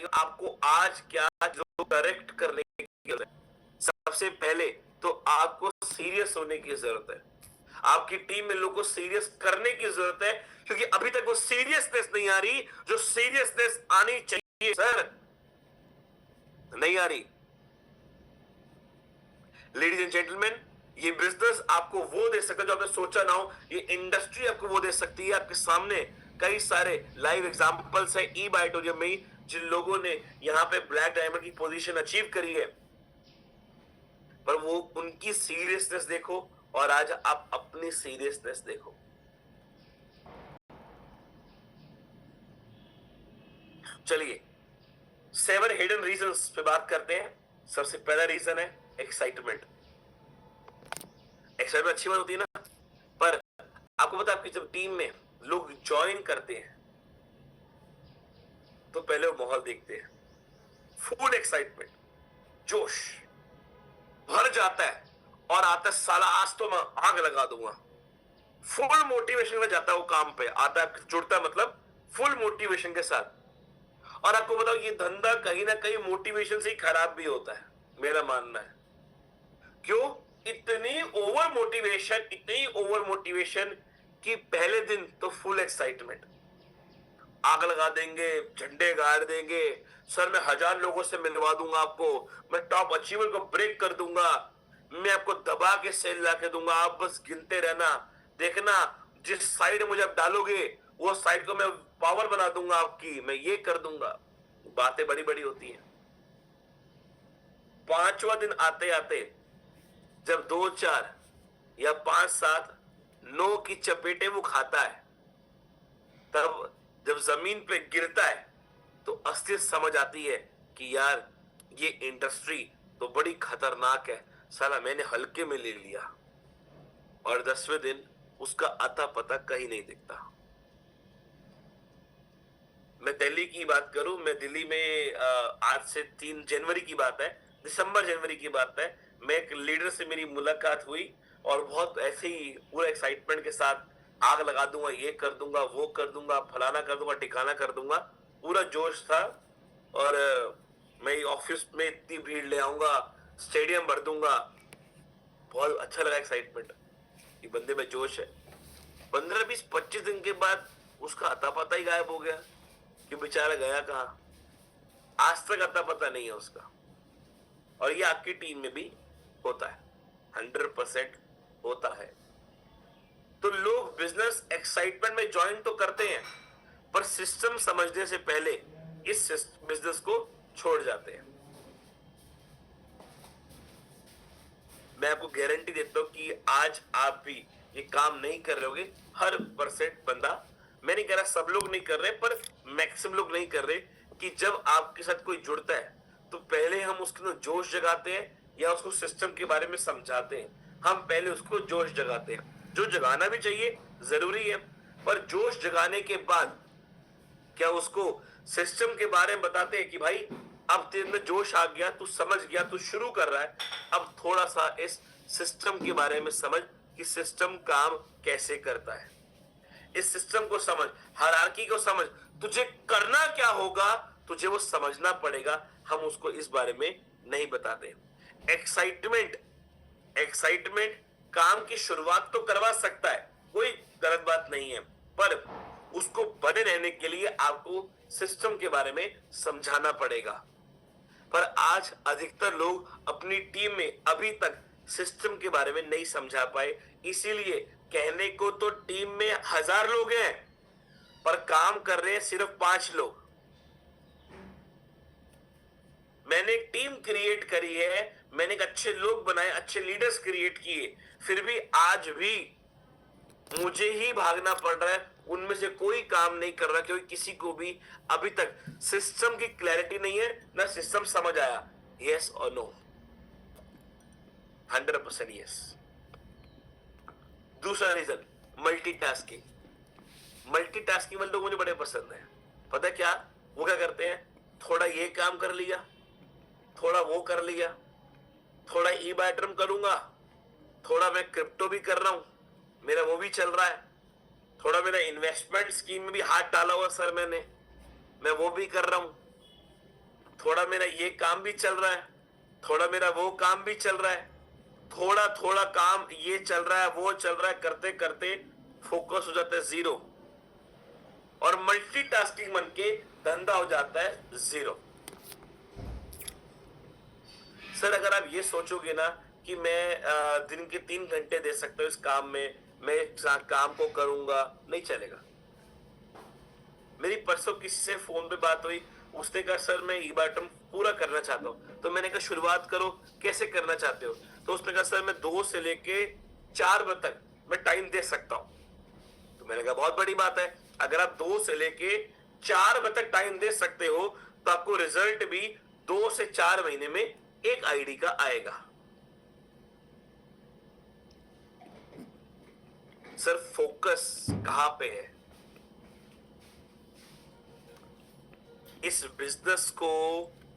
भाइयों आपको आज क्या जो करेक्ट करने की जरूरत है। सबसे पहले तो आपको सीरियस होने की जरूरत है। आपकी टीम में लोगों को सीरियस करने की जरूरत है, क्योंकि अभी तक वो सीरियसनेस नहीं आ रही जो सीरियसनेस आनी चाहिए। सर नहीं आ रही। लेडीज एंड जेंटलमैन, ये बिजनेस आपको वो दे सकता है जो आपने सोचा ना हो। ये इंडस्ट्री आपको वो दे सकती है। आपके सामने कई सारे लाइव एग्जांपल्स है ई बायोटोरियम में, जिन लोगों ने यहाँ पे ब्लैक डायमंड की पोजीशन अचीव करी है, पर वो उनकी सीरियसनेस देखो और आज आप अपनी सीरियसनेस देखो। चलिए 7 हिडन रीजंस पे बात करते हैं। सबसे पहला रीजन है एक्साइटमेंट। एक्साइटमेंट अच्छी बात होती है ना, पर आपको पता है आपकी जब टीम में लोग ज्वाइन करते हैं तो पहले वो माहौल देखते हैं। फुल एक्साइटमेंट, जोश भर जाता है और आता है साला आज तो मैं आग लगा दूंगा। फुल मोटिवेशन में जाता है वो, काम पे आता है, जुड़ता है, मतलब फुल मोटिवेशन के साथ। और आपको बताओ ये धंधा कहीं ना कहीं मोटिवेशन से ही खराब भी होता है, मेरा मानना है। क्यों? इतनी ओवर मोटिवेशन कि पहले दिन तो फुल एक्साइटमेंट, आग लगा देंगे, झंडे गाड़ देंगे, सर मैं 1000 लोगों से मिलवा दूंगा आपको, मैं टॉप अचीवर को ब्रेक कर दूंगा, मैं आपको दबा के सेल ला के दूंगा, आप बस गिनते रहना, देखना जिस साइड मुझे आप डालोगे वो साइड को मैं पावर बना दूंगा आपकी, मैं ये कर दूंगा। बातें बड़ी बड़ी होती हैं। 5वां दिन आते आते जब 2-4 या 5-7 नो की चपेटे वो खाता है, तब जब जमीन पे गिरता है तो असलियत समझ आती है कि यार ये इंडस्ट्री तो बड़ी खतरनाक है, साला मैंने हल्के में ले लिया। और 10वें दिन उसका अता पता कहीं नहीं दिखता। मैं दिल्ली की बात करूं, मैं दिल्ली में आज से 3 जनवरी की बात है, दिसंबर जनवरी की बात है, मैं एक लीडर से मेरी मुलाकात हुई और बहुत ऐसे ही पूरा एक्साइटमेंट के साथ आग लगा दूंगा, ये कर दूंगा, वो कर दूंगा, फलाना कर दूंगा, ठिकाना कर दूंगा, पूरा जोश था। और मैं ऑफिस में इतनी भीड़ ले आऊंगा, स्टेडियम भर दूंगा। बहुत अच्छा लगा एक्साइटमेंट, ये बंदे में जोश है। 15-20-25 दिन के बाद उसका अता पता ही गायब हो गया कि बेचारा गया कहां। आज तक अता पता नहीं है उसका। और ये आपकी टीम में भी होता है, 100% होता है। तो लोग बिजनेस एक्साइटमेंट में ज्वाइन तो करते हैं, पर सिस्टम समझने से पहले इस बिजनेस को छोड़ जाते हैं। मैं आपको गारंटी देता हूं कि आज आप भी ये काम नहीं कर रहे होगे। हर परसेंट बंदा, मैं नहीं कह रहा सब लोग नहीं कर रहे, पर मैक्सिमम लोग नहीं कर रहे, कि जब आपके साथ कोई जुड़ता है तो पहले हम उसके अंदर जोश जगाते हैं या उसको सिस्टम के बारे में समझाते हैं। हम पहले उसको जोश जगाते हैं, जो जगाना भी चाहिए, जरूरी है, पर जोश जगाने के बाद क्या उसको सिस्टम के बारे में बताते हैं कि भाई अब तेरे में जोश आ गया, तू समझ गया, तू शुरू कर रहा है, अब थोड़ा सा इस सिस्टम के बारे में समझ कि सिस्टम काम कैसे करता है। इस सिस्टम को समझ, हायरार्की को समझ, तुझे करना क्या होगा तुझे वो समझना पड़ेगा। हम उसको इस बारे में नहीं बताते। एक्साइटमेंट काम की शुरुआत तो करवा सकता है, कोई गलत बात नहीं है, पर उसको बने रहने के लिए आपको सिस्टम के बारे में समझाना पड़ेगा। पर आज अधिकतर लोग अपनी टीम में अभी तक सिस्टम के बारे में नहीं समझा पाए, इसीलिए कहने को तो टीम में 1000 लोग हैं, पर काम कर रहे हैं सिर्फ 5 लोग। मैंने एक टीम क्रिएट करी है, मैंने एक अच्छे लोग बनाए, अच्छे लीडर्स क्रिएट किए, फिर भी आज भी मुझे ही भागना पड़ रहा है, उनमें से कोई काम नहीं कर रहा, क्योंकि किसी को भी अभी तक सिस्टम की क्लैरिटी नहीं है, ना सिस्टम समझ आया। यस और नो? 100% यस। दूसरा रीजन मल्टीटास्किंग वाले लोग मुझे बड़े पसंद है। पता है क्या वो क्या करते हैं? थोड़ा ये काम कर लिया, थोड़ा वो कर लिया, थोड़ा ई बायोटोरियम करूंगा, थोड़ा मैं क्रिप्टो भी कर रहा हूं, मेरा वो भी चल रहा है, थोड़ा मेरा इन्वेस्टमेंट स्कीम में भी हाथ डाला हुआ सर मैंने, मैं वो भी कर रहा हूं। थोड़ा मेरा ये काम भी चल रहा है, थोड़ा मेरा वो काम भी चल रहा है, थोड़ा थोड़ा काम ये चल रहा है वो चल रहा है, करते करते फोकस हो जाता है जीरो, और मल्टीटास्किंग बन के धंधा हो जाता है जीरो। सर अगर आप ये सोचोगे ना कि मैं दिन के 3 घंटे दे सकता हूँ इस काम में, मैं इस काम को करूंगा, नहीं चलेगा। मेरी परसों किसी से फोन पे बात हुई, उसने कहा सर मैं ई बॉटम पूरा करना चाहता हूँ। तो मैंने कहा शुरुआत करो, कैसे करना चाहते हो? तो उसने कहा सर मैं 2 से लेके 4 बजे तक मैं टाइम दे सकता हूँ। तो मैंने कहा बहुत बड़ी बात है, अगर आप 2 से लेके 4 बजे तक टाइम दे सकते हो तो आपको रिजल्ट भी 2 से 4 महीने में एक आईडी का आएगा। सर फोकस कहां पे है? इस बिजनेस को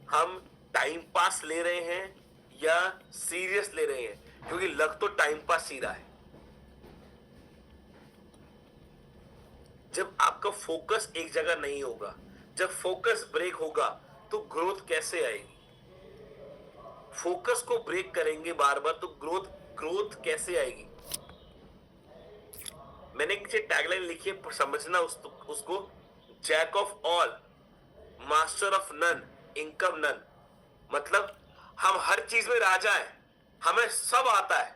हम टाइम पास ले रहे हैं या सीरियस ले रहे हैं? क्योंकि लग तो टाइम पास ही रहा है। जब आपका फोकस एक जगह नहीं होगा, जब फोकस ब्रेक होगा तो ग्रोथ कैसे आएगी? फोकस को ब्रेक करेंगे बार बार तो ग्रोथ कैसे आएगी? मैंने नीचे टैगलाइन लिखी है, समझना उसको, jack of all master of none, income none. मतलब हम हर चीज में राजा है, हमें सब आता है,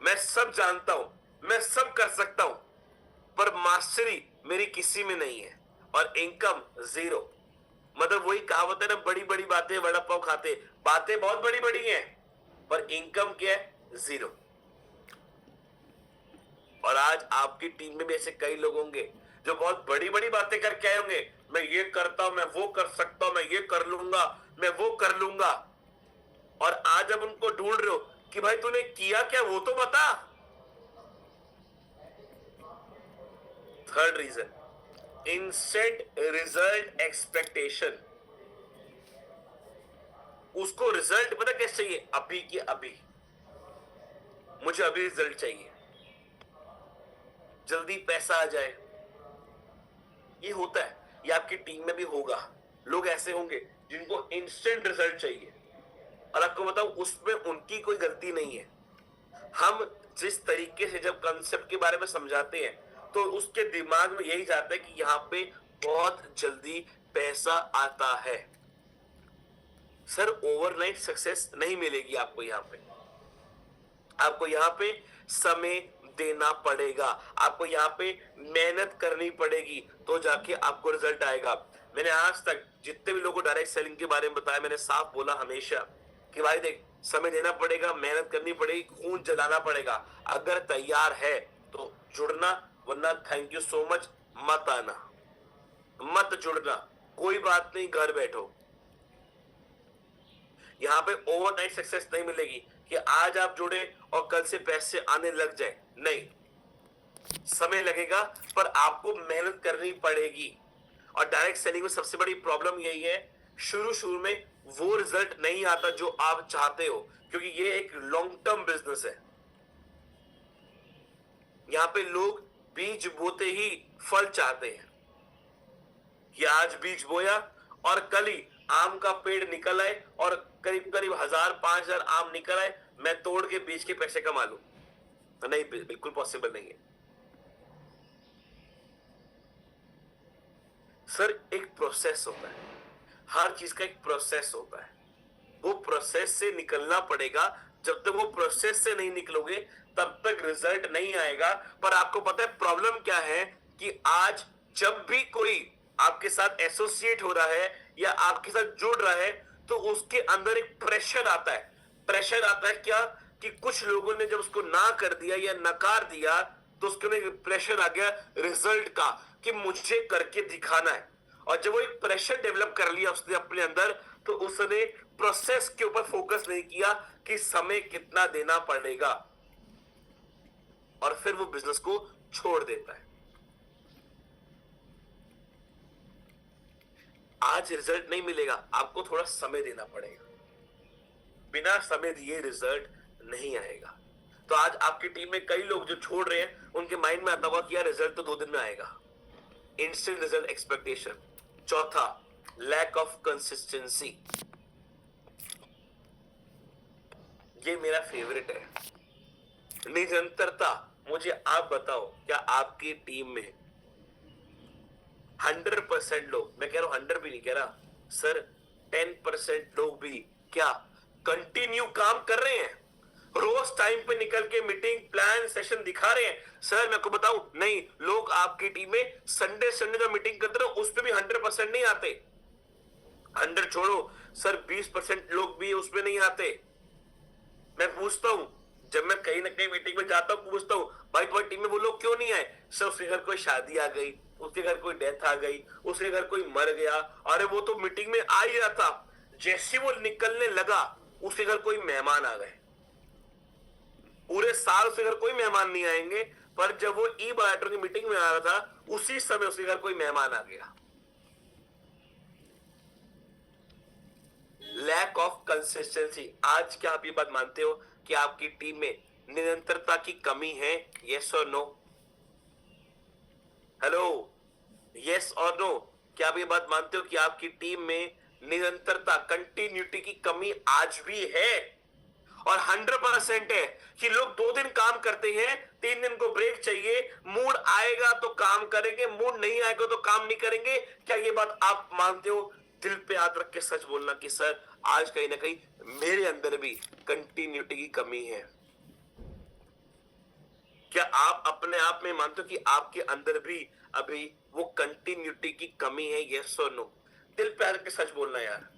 मैं सब जानता हूं, मैं सब कर सकता हूं, पर मास्टरी मेरी किसी में नहीं है, और इनकम जीरो। मतलब वही कहावत है ना, बड़ी बड़ी बातें वड़ा पाव खाते, बातें बहुत बड़ी बड़ी हैं पर इनकम क्या है? जीरो। और आज आपकी टीम में भी ऐसे कई लोग होंगे जो बहुत बड़ी बड़ी बातें करके आए होंगे, मैं ये करता हूं, मैं वो कर सकता हूं, मैं ये कर लूंगा, मैं वो कर लूंगा। और आज अब उनको ढूंढ रहे हो कि भाई तूने किया क्या, वो तो बता। Third reason, instant result expectation. उसको रिजल्ट पता कैसे चाहिए? अभी की अभी, मुझे अभी रिजल्ट चाहिए, जल्दी पैसा आ जाए। ये होता है, ये आपकी टीम में भी होगा। लोग ऐसे होंगे जिनको इंस्टेंट रिजल्ट चाहिए, और आपको बताऊं उसमें उनकी कोई गलती नहीं है। हम जिस तरीके से जब कंसेप्ट के बारे में समझाते हैं तो उसके दिमाग में यही जाता है कि यहाँ पे बहुत जल्दी पैसा आता है। सर ओवरनाइट सक्सेस नहीं मिलेगी आपको यहाँ पे, आपको यहाँ पे समय देना पड़ेगा, आपको यहाँ पे मेहनत करनी पड़ेगी, तो जाके आपको रिजल्ट आएगा। मैंने आज तक जितने भी लोगों को डायरेक्ट सेलिंग के बारे में बताया, मैंने साफ बोला हमेशा कि भाई देख, समय देना पड़ेगा, मेहनत करनी पड़ेगी, खून जलाना पड़ेगा। अगर तैयार है तो जुड़ना, वरना थैंक यू सो मच, मत आना, मत जुड़ना, कोई बात नहीं, घर बैठो। यहाँ पे ओवरनाइट सक्सेस नहीं मिलेगी कि आज आप जुड़े और कल से पैसे आने लग जाए, नहीं, समय लगेगा, पर आपको मेहनत करनी पड़ेगी। और डायरेक्ट सेलिंग में सबसे बड़ी प्रॉब्लम यही है, शुरू शुरू में वो रिजल्ट नहीं आता जो आप चाहते हो, क्योंकि ये एक लॉन्ग टर्म बिजनेस है। यहाँ पे लोग बीज बोते ही फल चाहते हैं कि आज बीज बोया और कल ही आम का पेड़ निकल आए और करीब करीब 1000-5000 आम निकल आए, मैं तोड़ के बीज के पैसे कमा लूं। नहीं, बिल्कुल पॉसिबल नहीं है। सर एक प्रोसेस होता है, हर चीज का एक प्रोसेस होता है, वो प्रोसेस से निकलना पड़ेगा। जब तक वो प्रोसेस से नहीं निकलोगे तब तक रिजल्ट नहीं आएगा। पर आपको पता है प्रॉब्लम क्या है कि आज जब भी कोई आपके साथ एसोसिएट हो रहा है या आपके साथ जुड़ रहा है तो उसके अंदर एक प्रेशर आता है। प्रेशर आता है क्या कि कुछ लोगों ने जब उसको ना कर दिया या नकार दिया तो उसके अंदर प्रेशर आ गया रिजल्ट का कि मुझे करके दिखाना है। और जब वो एक प्रेशर डेवलप कर लिया उसने अपने अंदर, तो उसने प्रोसेस के ऊपर फोकस नहीं किया कि समय कितना देना पड़ेगा, और फिर वो बिजनेस को छोड़ देता है। आज रिजल्ट नहीं मिलेगा, आपको थोड़ा समय देना पड़ेगा, बिना समय दिए रिजल्ट नहीं आएगा। तो आज आपकी टीम में कई लोग जो छोड़ रहे हैं उनके माइंड में आता होगा कि यार रिजल्ट तो 2 दिन में आएगा, इंस्टेंट रिजल्ट एक्सपेक्टेशन। चौथा, लैक ऑफ कंसिस्टेंसी, ये मेरा फेवरेट है। निरंतरता, मुझे आप बताओ क्या आपकी टीम में 100% लोग, मैं कह रहा हूं 100 भी नहीं कह रहा सर, 10% लोग भी क्या कंटिन्यू काम कर रहे हैं, रोज टाइम पे निकल के मीटिंग प्लान सेशन दिखा रहे हैं? सर मैं आपको बताऊं, नहीं, लोग आपकी टीम में संडे संडे जो मीटिंग करते हैं उस पर भी 100% नहीं आते। 100 छोड़ो सर, 20% लोग भी उसमें नहीं आते। मैं पूछता हूं, जब मैं कहीं ना कहीं मीटिंग में जाता हूं, पूछता हूं भाई तुम्हारी टीम में वो लोग क्यों नहीं आए? सर उसके घर कोई शादी आ गई, उसके घर कोई डेथ आ गई, उसके घर कोई मर गया, अरे वो तो मीटिंग में आ ही रहा था, जैसे वो निकलने लगा उसके घर कोई मेहमान आ गए। पूरे साल उसके घर कोई मेहमान नहीं आएंगे, पर जब वो ई बायोटर की मीटिंग में आ रहा था उसी समय उसके घर कोई मेहमान आ गया। Lack of consistency. आज क्या आप ये बात मानते हो कि आपकी टीम में निरंतरता की कमी है? यस और नो? हेलो, यस और नो? क्या आप ये बात मानते हो कि आपकी टीम में निरंतरता, कंटिन्यूटी की कमी आज भी है? और 100% है कि लोग 2 दिन काम करते हैं, 3 दिन को ब्रेक चाहिए, मूड आएगा तो काम करेंगे, मूड नहीं आएगा तो काम नहीं करेंगे। क्या ये बात आप मानते हो? दिल पे हाथ रख के सच बोलना कि सर आज कहीं ना कहीं मेरे अंदर भी कंटिन्यूटी की कमी है। क्या आप अपने आप में मानते हो कि आपके अंदर भी अभी वो कंटिन्यूटी की कमी है? यस और नो? दिल पे हाथ रख के सच बोलना यार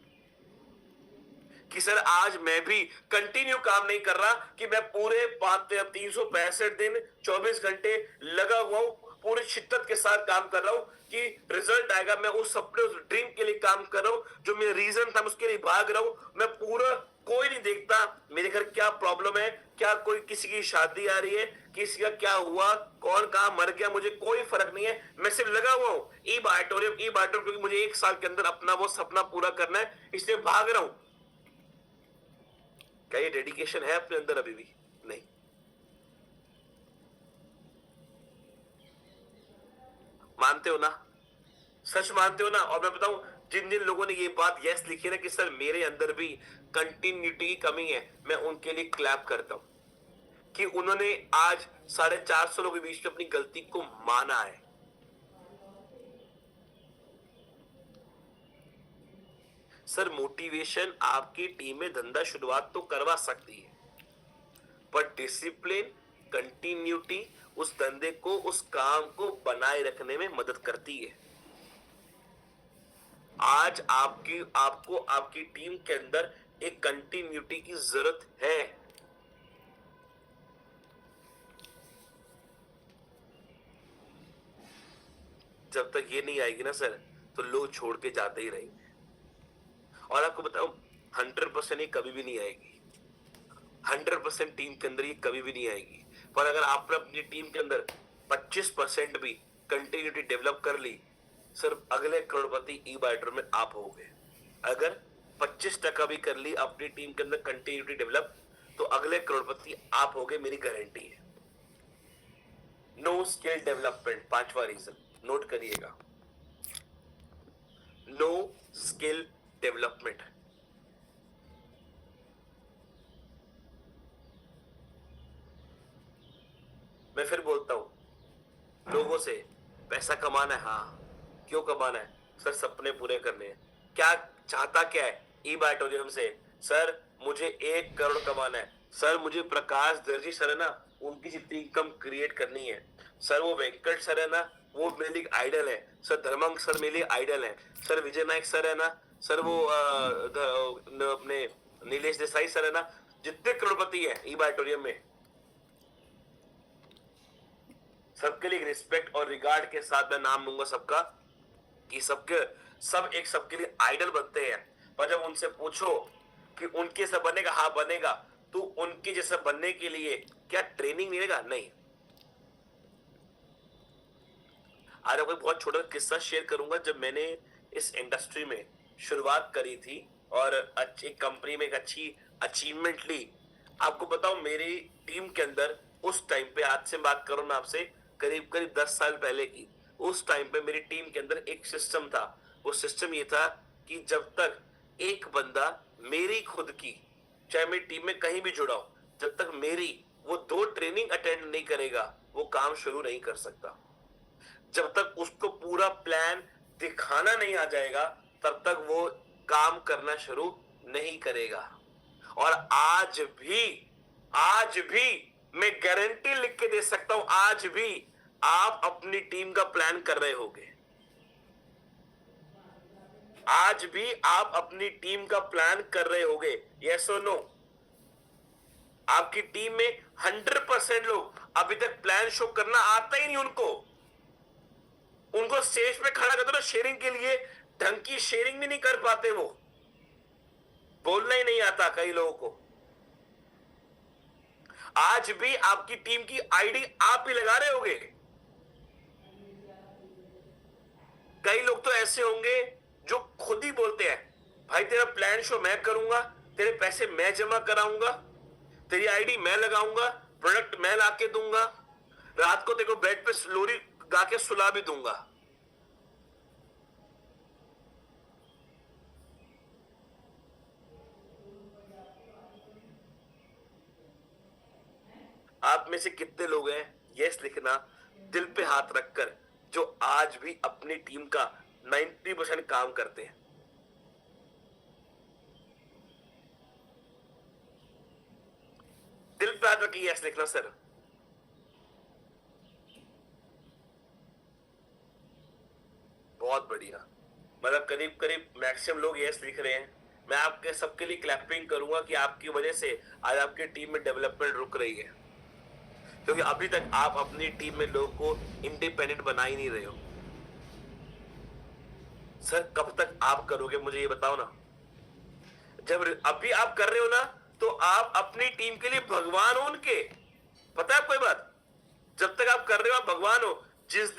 कि सर आज मैं भी कंटिन्यू काम नहीं कर रहा, कि मैं पूरे 365 दिन 24 घंटे लगा हुआ हूं, पूरी शिद्दत के साथ काम कर रहा हूं कि रिजल्ट आएगा, मैं उस सपने उस ड्रीम के लिए काम कर रहा हूं, जो मेरा रीजन था मैं उसके लिए भाग रहा हूं। मैं पूरा कोई नहीं देखता मेरे घर क्या प्रॉब्लम है, क्या कोई किसी की शादी आ रही है, किसी का क्या हुआ, कौन कहां मर गया, मुझे कोई फर्क नहीं है, मैं सिर्फ लगा हुआ हूं ई बायोटोरियम क्योंकि मुझे 1 साल के अंदर अपना वो सपना पूरा करना है, इसलिए भाग रहा हूं। क्या ये डेडिकेशन है अपने अंदर? अभी भी नहीं। मानते हो ना? सच मानते हो ना? और मैं बताऊं, जिन जिन लोगों ने ये बात यस लिखी ना कि सर मेरे अंदर भी कंटिन्यूटी की कमी है, मैं उनके लिए क्लैप करता हूं कि उन्होंने आज 450 लोगों के बीच में अपनी गलती को माना है। सर मोटिवेशन आपकी टीम में धंधा शुरुआत तो करवा सकती है, पर डिसिप्लिन, कंटिन्यूटी उस धंधे को, उस काम को बनाए रखने में मदद करती है। आज आपको आपकी टीम के अंदर एक कंटिन्यूटी की जरूरत है। जब तक ये नहीं आएगी ना सर, तो लोग छोड़ के जाते ही रहेंगे। और आपको बताऊं, 100% ये कभी भी नहीं आएगी, 100% टीम के अंदर ये कभी भी नहीं आएगी। पर अगर आपने अपनी टीम के अंदर 25% भी कंटिन्यूटी डेवलप कर ली, सर अगले करोड़पति ई बाइटर में आप हो गए। अगर 25% भी कर ली अपनी टीम के अंदर कंटिन्यूटी डेवलप, तो अगले करोड़पति आप हो गए, मेरी गारंटी है। नो स्किल डेवलपमेंट, 5वां रीजन नोट करिएगा, नो स्किल डेवलपमेंट। मैं फिर बोलता हूं लोगों से, पैसा कमाना है, हाँ क्यों कमाना है? सर सपने पूरे करने हैं। क्या चाहता क्या है ई बायोटोरियम से? सर मुझे 1 करोड़ कमाना है। सर मुझे प्रकाश दर्जी सर है ना, उनकी जितनी इनकम क्रिएट करनी है। सर वो वेंकट सर है ना, वो मेरे लिए आइडल है। सर धर्मंग सर मेरे लिए आइडल है। सर विजय नायक सर है ना, सर वो अपने नीलेश देसाई सर है ना, जितने करोड़पति है ई बायोटोरियम में, सबके लिए रिस्पेक्ट और रिगार्ड के साथ मैं नाम लूंगा सबका, कि सबके लिए आइडल बनते हैं। पर जब उनसे पूछो कि उनके जैसा बनेगा, हाँ बनेगा, तो उनके जैसा बनने के लिए क्या ट्रेनिंग मिलेगा? नहीं। आज आपको बहुत छोटा किस्सा शेयर करूंगा। जब मैंने इस इंडस्ट्री में शुरुआत करी थी और अच्छी कंपनी में एक अच्छी अचीवमेंट ली, आपको बताऊं मेरी टीम के अंदर उस टाइम पे, आज से बात करूं मैं आपसे करीब करीब 10 साल पहले की, उस टाइम पे मेरी टीम के अंदर एक सिस्टम था। वो सिस्टम ये था कि जब तक एक बंदा मेरी खुद की, चाहे मेरी टीम में कहीं भी जुड़ा हो, जब तक मेरी वो 2 ट्रेनिंग अटेंड नहीं करेगा, वो काम शुरू नहीं कर सकता। जब तक उसको पूरा प्लान दिखाना नहीं आ जाएगा, तब तक वो काम करना शुरू नहीं करेगा। और आज भी मैं गारंटी लिख के दे सकता हूं, आज भी आप अपनी टीम का प्लान कर रहे होंगे। आज भी आप अपनी टीम का प्लान कर रहे होंगे। यस और नो? आपकी टीम में 100% लोग अभी तक प्लान शो करना आता ही नहीं उनको। उनको स्टेज पे खड़ा कर दो ना शेयरिंग के लिए, ढंग की शेयरिंग भी नहीं कर पाते, वो बोलना ही नहीं आता कई लोगों को। आज भी आपकी टीम की आईडी आप ही लगा रहे होंगे। कई लोग तो ऐसे होंगे जो खुद ही बोलते हैं, भाई तेरा प्लान शो मैं करूंगा, तेरे पैसे मैं जमा कराऊंगा, तेरी आईडी मैं लगाऊंगा, प्रोडक्ट मैं लाके दूंगा, रात को तेरे को बेड पे लोरी गा के सुला भी दूंगा। आप में से कितने लोग हैं, यस लिखना दिल पे हाथ रखकर, जो आज भी अपनी टीम का 90% काम करते हैं। दिल पे हाथ रखिए, यस लिखना सर। बहुत बढ़िया, मतलब करीब करीब मैक्सिमम लोग यस लिख रहे हैं। मैं आपके सबके लिए क्लैपिंग करूंगा कि आपकी वजह से आज आपकी टीम में डेवलपमेंट रुक रही है, क्योंकि अभी तक आप अपनी टीम में लोगों को इंडिपेंडेंट बना ही नहीं रहे हो। सर कब तक आप करोगे, मुझे ये बताओ ना। जब अभी आप कर रहे हो ना, तो आप अपनी टीम के लिए भगवान हो उनके। पता है आपको ये बात? जब तक आप कर रहे हो आप भगवान हो। जिस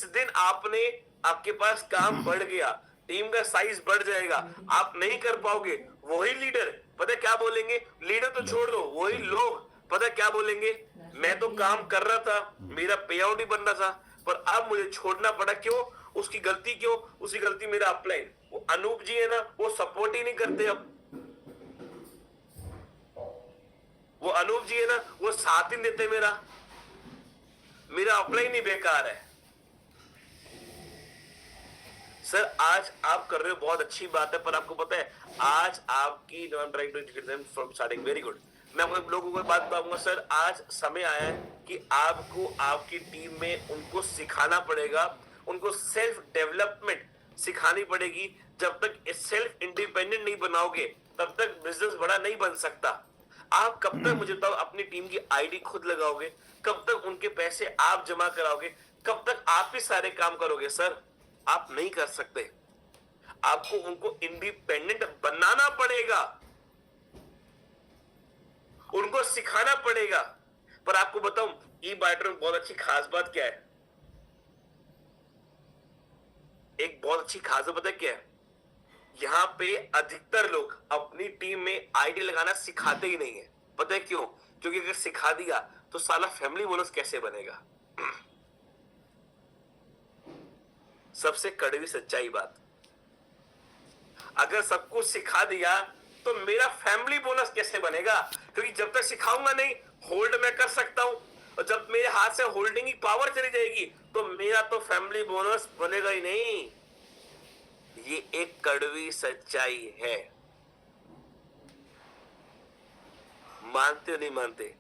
दिन आपने, आपके पास काम बढ़ गया, टीम का साइज बढ़ जाएगा, आप नहीं कर पाओगे, वही लीडर पता है क्या बोलेंगे? लीडर तो छोड़ दो, वही लोग पता है क्या बोलेंगे? मैं तो काम कर रहा था, मेरा पे आउट ही बन रहा था, पर अब मुझे छोड़ना पड़ा। क्यों? उसकी गलती क्यों? उसकी गलती मेरा अपलाइन, वो अनूप जी है ना, वो सपोर्ट ही नहीं करते। अब वो अनूप जी है ना, वो साथ ही देते। मेरा अपलाइन ही बेकार है। सर आज आप कर रहे हो, बहुत अच्छी बात है, पर आपको पता है आज आपकी फ्रॉम स्टार्टिंग वेरी गुड। मैं आपको लोगों को बात बताऊंगा सर, आज समय आया है कि आपको आपकी टीम में उनको सिखाना पड़ेगा, उनको सेल्फ डेवलपमेंट सिखानी पड़ेगी। जब तक सेल्फ इंडिपेंडेंट नहीं बनाओगे, तब तक बिजनेस बड़ा नहीं बन सकता। आप कब तक, मुझे बताओ, अपनी टीम की आईडी खुद लगाओगे? कब तक उनके पैसे आप जमा कराओगे? कब तक आप ही सारे काम करोगे? सर आप नहीं कर सकते। आपको उनको इंडिपेंडेंट बनाना पड़ेगा, उनको सिखाना पड़ेगा। पर आपको बताऊं, ई बाइटर में बहुत अच्छी खास बात क्या है? एक बहुत अच्छी खास बात पता है क्या है? यहां पे अधिकतर लोग अपनी टीम में आईडी लगाना सिखाते ही नहीं है। पता है क्यों? क्योंकि अगर सिखा दिया तो साला फैमिली बोनस कैसे बनेगा? सबसे कड़वी सच्चाई बात, अगर सब कुछ सिखा दिया तो मेरा फैमिली बोनस कैसे बनेगा? क्योंकि जब तक सिखाऊंगा नहीं, होल्ड मैं कर सकता हूं, और जब मेरे हाथ से होल्डिंग की पावर चली जाएगी तो मेरा तो फैमिली बोनस बनेगा ही नहीं। ये एक कड़वी सच्चाई है। मानते हो नहीं मानते?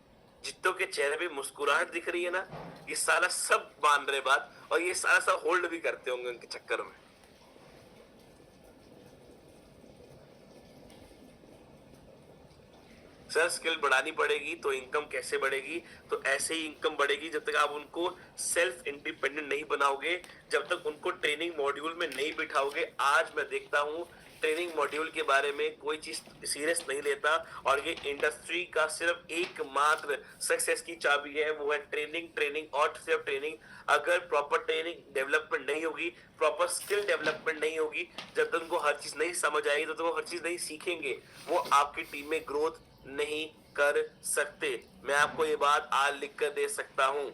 जितनों के चेहरे पे मुस्कुराहट दिख रही है ना, ये सारा सब मान रहे बात, और ये सारा सब होल्ड भी करते होंगे उनके चक्कर में। सर स्किल बढ़ानी पड़ेगी तो इनकम कैसे बढ़ेगी? तो ऐसे ही इनकम बढ़ेगी जब तक आप उनको सेल्फ इंडिपेंडेंट नहीं बनाओगे, जब तक उनको ट्रेनिंग मॉड्यूल में नहीं बिठाओगे। आज मैं देखता हूं ट्रेनिंग मॉड्यूल के बारे में कोई चीज सीरियस नहीं लेता, और ये इंडस्ट्री का सिर्फ एकमात्र सक्सेस की चाबी है, वो है ट्रेनिंग, ट्रेनिंग और सिर्फ ट्रेनिंग। अगर प्रॉपर ट्रेनिंग डेवलपमेंट नहीं होगी, प्रॉपर स्किल डेवलपमेंट नहीं होगी, जब तक उनको हर चीज नहीं समझ आएगी, तो वो हर चीज नहीं सीखेंगे, वो आपकी टीम में ग्रोथ नहीं कर सकते। मैं आपको ये बात आज लिख कर दे सकता हूं।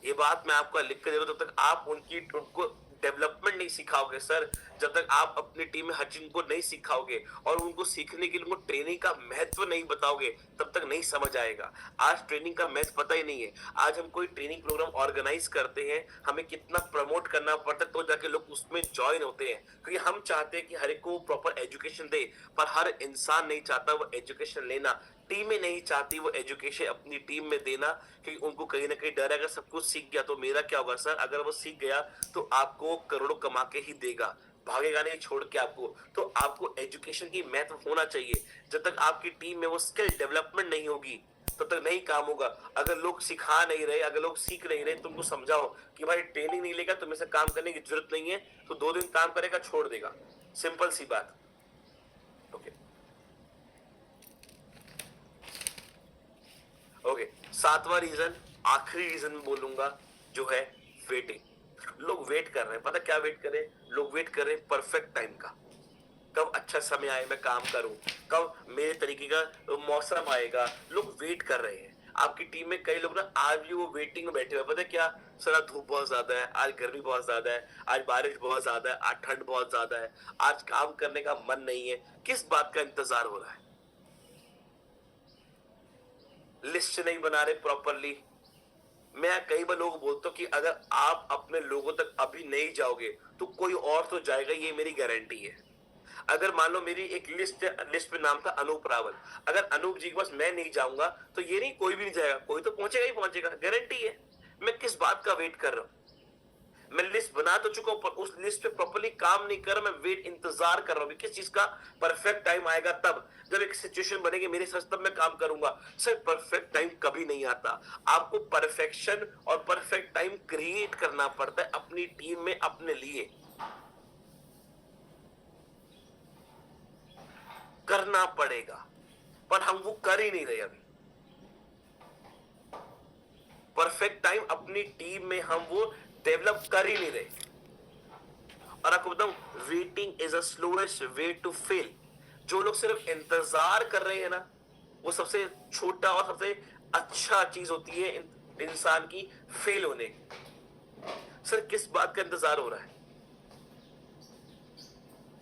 ये बात मैं आपको लिख कर दे रहा हूं, जब तक आप उनको डेवलपमेंट नहीं सिखाओगे सर, जब तक आप अपनी टीम में हर चीज को नहीं सिखाओगे और उनको सीखने के लिए उनको ट्रेनिंग का महत्व नहीं बताओगे, तब तक नहीं समझ आएगा। आज ट्रेनिंग का महत्व पता ही नहीं है। आज हम कोई ट्रेनिंग प्रोग्राम ऑर्गेनाइज करते हैं, हमें कितना प्रमोट करना पड़ता है तो जाके लोग उसमें ज्वाइन होते हैं, क्योंकि हम चाहते हैं कि हर एक को प्रॉपर एजुकेशन दे, पर हर इंसान नहीं चाहता वो एजुकेशन लेना, टीमें नहीं चाहती वो एजुकेशन अपनी टीम में देना, क्योंकि उनको कहीं ना कहीं डर है अगर सब कुछ सीख गया तो मेरा क्या होगा सर। अगर वो सीख गया तो आपको करोड़ों कमा के ही देगा, भागेगा नहीं छोड़ के आपको। तो आपको एजुकेशन की महत्व होना चाहिए। जब तक आपकी टीम में वो स्किल डेवलपमेंट नहीं होगी तब तक नहीं काम होगा। अगर लोग सिखा नहीं रहे, अगर लोग सीख नहीं रहे, तुमको समझाओ कि भाई ट्रेनिंग नहीं लेगा तुम्हें से काम करने की जरूरत नहीं है, तो 2 दिन काम करेगा छोड़ देगा, सिंपल सी बात। ओके ओके, 7वां रीजन, आखिरी रीजन बोलूंगा, जो है वेटिंग। लोग वेट कर रहे हैं, पता क्या वेट कर रहे हैं? लोग वेट कर रहे हैं परफेक्ट टाइम का, कब अच्छा समय आए मैं काम करूं, कब मेरे तरीके का मौसम आएगा। लोग वेट कर रहे हैं। आपकी टीम में कई लोग ना आज भी वो वेटिंग में बैठे हुए, पता है क्या? सर धूप बहुत ज्यादा है, आज गर्मी बहुत ज्यादा है, आज बारिश बहुत ज्यादा है, आज ठंड बहुत ज्यादा है, आज काम करने का मन नहीं है। किस बात का इंतजार हो रहा है? लिस्ट नहीं बना रहे प्रॉपरली। मैं कई बार लोगों को बोलता हूँ कि अगर आप अपने लोगों तक अभी नहीं जाओगे तो कोई और तो जाएगा, ये मेरी गारंटी है। अगर मान लो मेरी एक लिस्ट पे नाम था अनूप रावल, अगर अनूप जी के पास मैं नहीं जाऊंगा तो ये नहीं कोई भी नहीं जाएगा, कोई तो पहुंचेगा ही पहुंचेगा, गारंटी है। मैं किस बात का वेट कर रहा हूं? मैं लिस्ट बना तो चुका हूं पर उस लिस्ट पे प्रॉपर्ली काम नहीं कर रहा। मैं वेट इंतजार कर रहा हूं किस चीज का? परफेक्ट टाइम आएगा तब, जब एक सिचुएशन बनेगी मेरे साथ तब मैं काम करूंगा। सर परफेक्ट टाइम कभी नहीं आता। आपको परफेक्शन और परफेक्ट टाइम क्रिएट करना पड़ता है अपनी टीम में, अपने लिए करना पड़ेगा, पर हम वो कर ही नहीं रहे अभी। परफेक्ट टाइम अपनी टीम में हम वो डेवलप कर ही नहीं रहे। और आपको बताऊं, waiting is a slowest way to fail. जो लोग सिर्फ इंतजार कर रहे हैं ना, वो सबसे छोटा और सबसे अच्छा चीज होती है इंसान की फेल होने की। सर किस बात का इंतजार हो रहा है?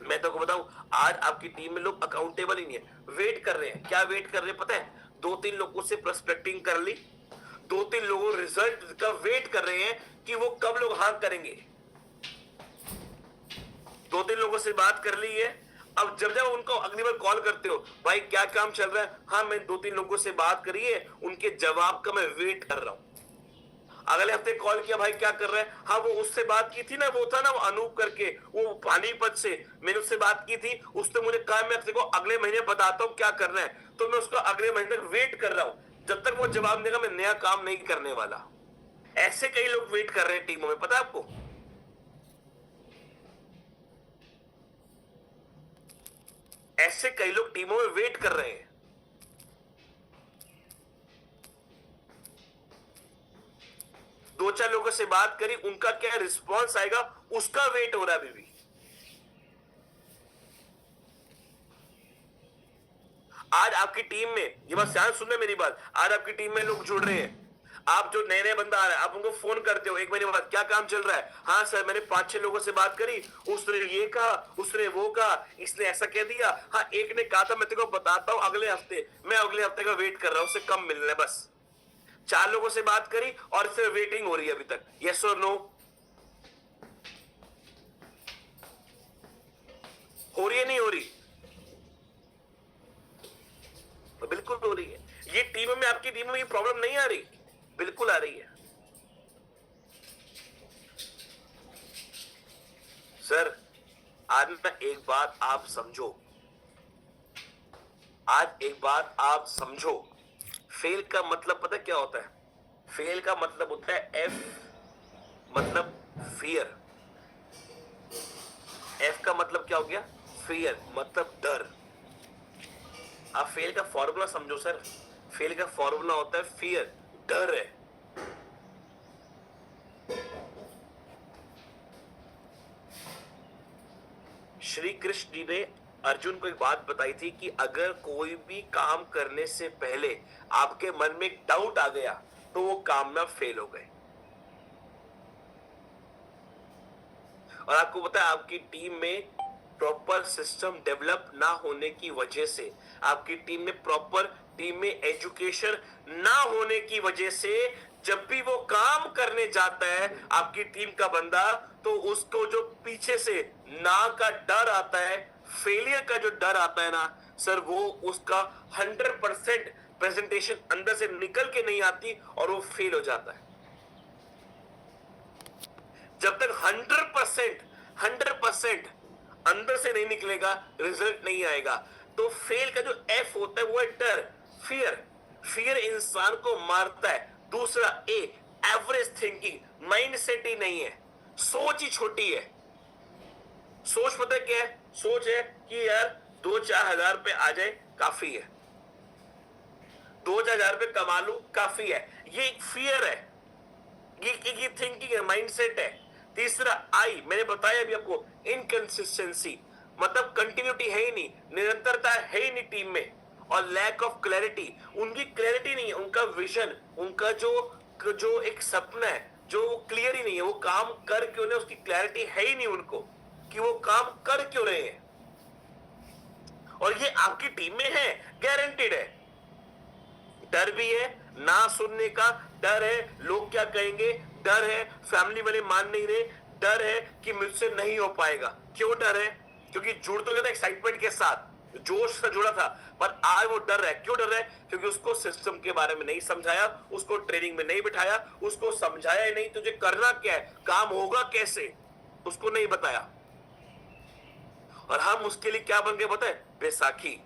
मैं तो बताऊं, आज आपकी टीम में लोग अकाउंटेबल ही नहीं है, वेट कर रहे हैं। क्या वेट कर रहे हैं पता है? 2-3 लोगों से प्रोस्पेक्टिंग कर ली, 2-3 लोगों रिजल्ट का वेट कर रहे हैं कि वो कब लोग हाँ करेंगे। 2-3 लोगों से बात कर ली है, अब जब जब उनको अगली बार कॉल करते हो, भाई क्या काम चल रहा है? हाँ मैं 2-3 लोगों से बात करी है, उनके जवाब का मैं वेट कर रहा हूं। अगले हफ्ते कॉल किया, भाई क्या कर रहे हैं? हाँ वो उससे बात की थी ना, वो था ना वो अनूप करके, वो पानीपत से, मैंने उससे बात की थी, उसने मुझे कहा मैं तेरे को अगले महीने बताता हूँ क्या करना है। तो मैं उसका अगले महीने तक वेट कर रहा हूं, जब तक वो जवाब देगा मैं नया काम नहीं करने वाला। ऐसे कई लोग वेट कर रहे हैं टीमों में, पता है आपको? ऐसे कई लोग टीमों में वेट कर रहे हैं। दो चार लोगों से बात करी, उनका क्या रिस्पॉन्स आएगा उसका वेट हो रहा है अभी भी। आज आपकी टीम में, ये बात ध्यान सुनना मेरी बात, आज आपकी टीम में लोग जुड़ रहे हैं, आप जो नए नए बंदा आ रहा है आप उनको फोन करते हो 1 महीने बाद, क्या काम चल रहा है? हाँ सर मैंने 5-6 लोगों से बात करी, उसने ये कहा, उसने वो कहा, इसने ऐसा कह दिया, हाँ एक ने कहा था मैं तेरे को बताता हूं अगले हफ्ते। मैं अगले हफ्ते का वेट कर रहा हूं, उससे कम मिलना है बस। 4 लोगों से बात करी और सिर्फ वेटिंग हो रही है अभी तक, यस और नो? हो रही है नहीं हो रही? तो बिल्कुल हो रही है। ये टीम में, आपकी टीम में ये प्रॉब्लम नहीं आ रही? बिल्कुल आ रही है सर। आज ना एक बात आप समझो, आज एक बात आप समझो, फेल का मतलब पता क्या होता है? फेल का मतलब होता है एफ, मतलब फियर। एफ का मतलब क्या हो गया? फियर, मतलब डर। आप फेल का फॉर्मूला समझो सर, फेल का फॉर्मूला होता है फियर, डर है। कृष्ण जी ने अर्जुन को एक बात बताई थी कि अगर कोई भी काम करने से पहले आपके मन में एक डाउट आ गया तो वो काम में आप फेल हो गए। और आपको पता है आपकी टीम में प्रॉपर सिस्टम डेवलप ना होने की वजह से, आपकी टीम में प्रॉपर टीम में एजुकेशन ना होने की वजह से, जब भी वो काम करने जाता है आपकी टीम का बंदा, तो उसको जो पीछे से ना का डर आता है, फेलियर का जो डर आता है ना सर, वो उसका 100% प्रेजेंटेशन अंदर से निकल के नहीं आती और वो फेल हो जाता है। जब तक 100% अंदर से नहीं निकलेगा रिजल्ट नहीं आएगा। तो फेल का जो एफ होता है वो है डर, फियर। फियर इंसान को मारता है। दूसरा ए, एवरेज थिंकिंग, माइंडसेट ही नहीं है, सोच ही छोटी है। सोच पता है क्या है? सोच है कि यार 2-4 हजार रुपए आ जाए काफी है, 2-4 हजार रुपए कमा लू काफी है। ये एक फियर है, ये थिंकिंग है, माइंडसेट है। तीसरा आई, मैंने बताया अभी आपको, इनकंसिस्टेंसी, मतलब कंटिन्यूटी है ही नहीं, निरंतरता है ही नहीं टीम में। और लैक ऑफ क्लैरिटी, उनकी क्लैरिटी नहीं है, उनका विजन, उनका जो एक सपना है जो क्लियर ही नहीं है। वो काम कर क्यों नहीं, उसकी क्लैरिटी है ही नहीं उनको कि वो काम कर क्यों रहे हैं। और ये आपकी टीम में है, गारंटेड है। डर भी है, ना सुनने का डर है, लोग क्या कहेंगे डर है, फैमिली वाले मान नहीं रहे डर है कि मुझसे नहीं हो पाएगा। क्यों डर है? क्योंकि जुड़ तो गया था एक्साइटमेंट के साथ, जोश से जुड़ा था, पर आज वो डर है। क्यों डर है? क्योंकि उसको सिस्टम के बारे में नहीं समझाया, उसको ट्रेनिंग में नहीं बिठाया, उसको समझाया ही नहीं तुझे करना क्या है, काम होगा कैसे, उसको नहीं बताया। और हम उसके लिए क्या बन गए पता है? बैसाखी।